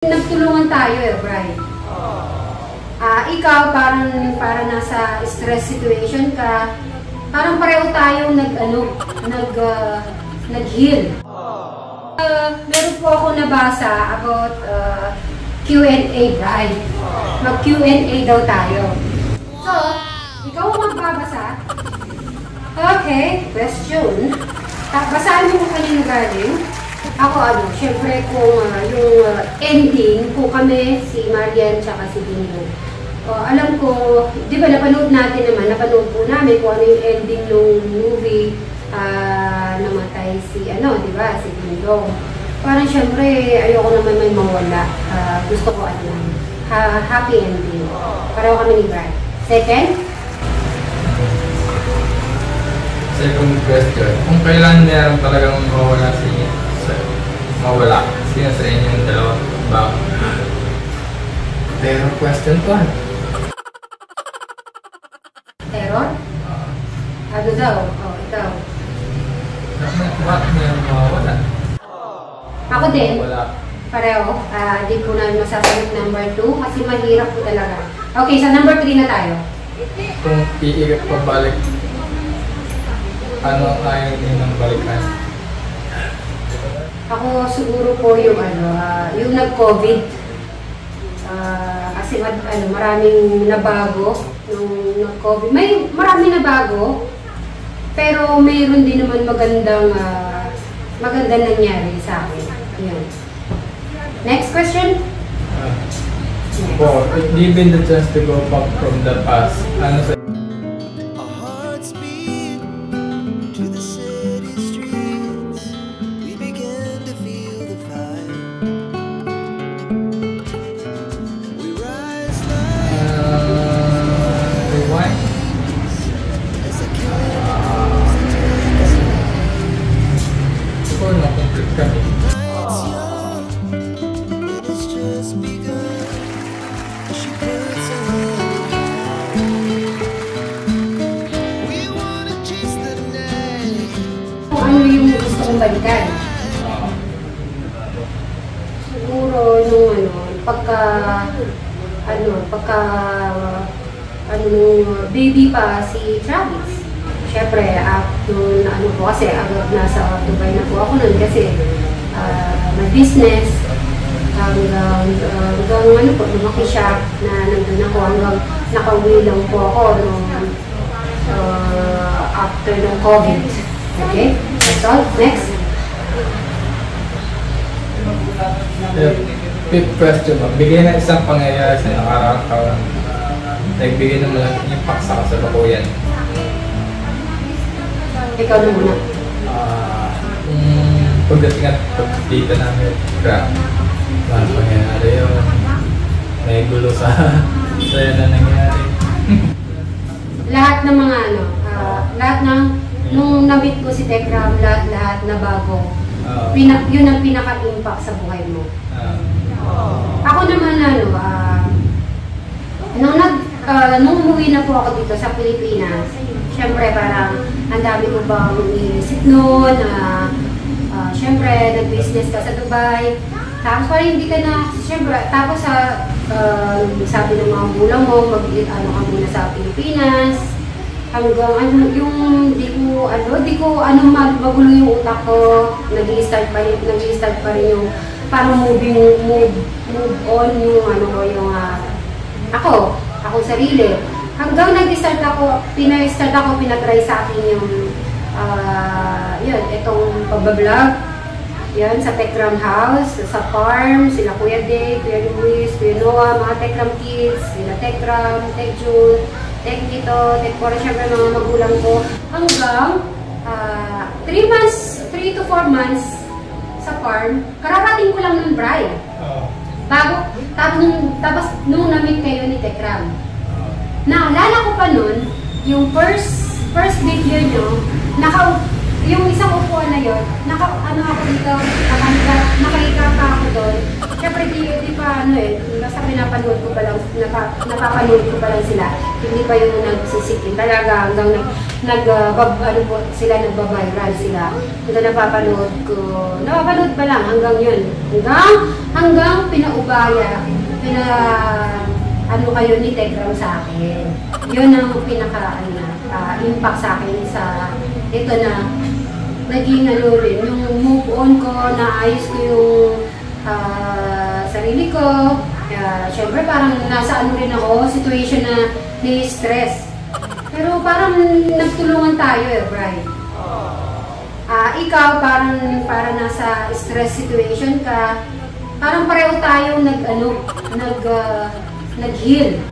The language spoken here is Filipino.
Nagtulungan tayo Bri. Ikaw parang nasa stress situation ka. Parang pareho tayong nag-heal. Meron po ako nabasa about Q&A, Bri. Mag-Q&A daw tayo. So, ikaw ang magbabasa. Okay, question. Basahin mo kung kanino galing. Ako syempre kung yung ending, kung kami, si Marian tsaka si Bingo. Alam ko, di ba napanood po namin kung ano yung ending ng movie, namatay si, di ba, si Bingo. Parang syempre, ayoko naman may mawala. Gusto ko happy ending. Pareho kami ni Brad. Second question, kung kailan meron talagang mawala sa inyo, sino sa inyong dalawa? Bakit? Terror question to. Terror? Ano daw? Ikaw. Bakit meron mawala? Ako din. Wala. Pareho. Di po namin masasagot number 2 kasi mahirap po talaga. Okay, sa number 3 na tayo. Kung iikot pabalik, ano ayaw din ng balikan? Ako siguro po yung yung nag-COVID. Kasi maraming nabago nung nag-COVID. Maraming nabago, pero mayroon din naman magandang nangyari sa akin. Yan. Next question. Given the chance to go back from the past, ano sa ano yung gusto kong balikan? Siguro nung baby pa si Travis. Syempre, kasi agad nasa Dubai na po ako nun kasi may business hanggang lumaki siya na nandun ako hanggang nakauwi lang po ako after ng COVID. Okay? That's all. Next. Fifth question mo. Bigyan na isang pangyayari sa nakaraang taon. Nagbigay ng malaking impact sa kasalukuyan. Ikaw na muna. Pagdating at pagdita namin, ano pangyayari yun? May gulo sa yan na nangyari. Lahat ng mga lahat ng nung na-meet ko si Tekram, lahat na bago. Yun ang pinaka-impact sa buhay mo. Ako naman nung umuwi na po ako dito sa Pilipinas, syempre parang ang dami ko bang iniisip noon, syempre nag-business ka sa Dubai, tapos parang hindi ka na, syempre, tapos sabi ng mga magulang mo, ka muna sa Pilipinas, hanggang di ko magulo yung utak ko, nag-i-start pa rin yung parang move on yung ako sarili. Hanggang nag-start ako, pinatry sa akin yung itong pagbablog. Yan, sa Tekram House, sa farm, sila Kuya Dave, Kuya Luis, Kuya Noah, mga Tekram kids, sila Tekram, Tek June, Tek Tito, Tek Cora, syempre mga magulang ko. Hanggang 3 to 4 months sa farm, kararating ko lang ng Bri. Tapos nung na-meet kayo ni Tekram, naalala ko pa nun, yung first video nyo, yung isang upuan na yun, ako dito, nakahiga pa ako doon. Siyempre, di pa ano eh, basta pinapanood ko pa lang, napapanood ko pa lang sila. Hindi pa yung nagsisikin. Talaga hanggang ano po, sila nagbabiral sila. Hanggang napapanood ko. Napapanood pa lang hanggang yun. Hanggang pinaubaya, ano kayo ni Tegram sa akin. Yun ang pinaka impact sa akin sa ito na naging ano rin, yung move on ko, naayos ko yung sarili ko. Syempre parang nasa ano rin ako, situation na ni-stress. Pero parang nagtulungan tayo eh, Brian. Ikaw parang nasa stress situation ka. Parang pareho tayong nag-heal.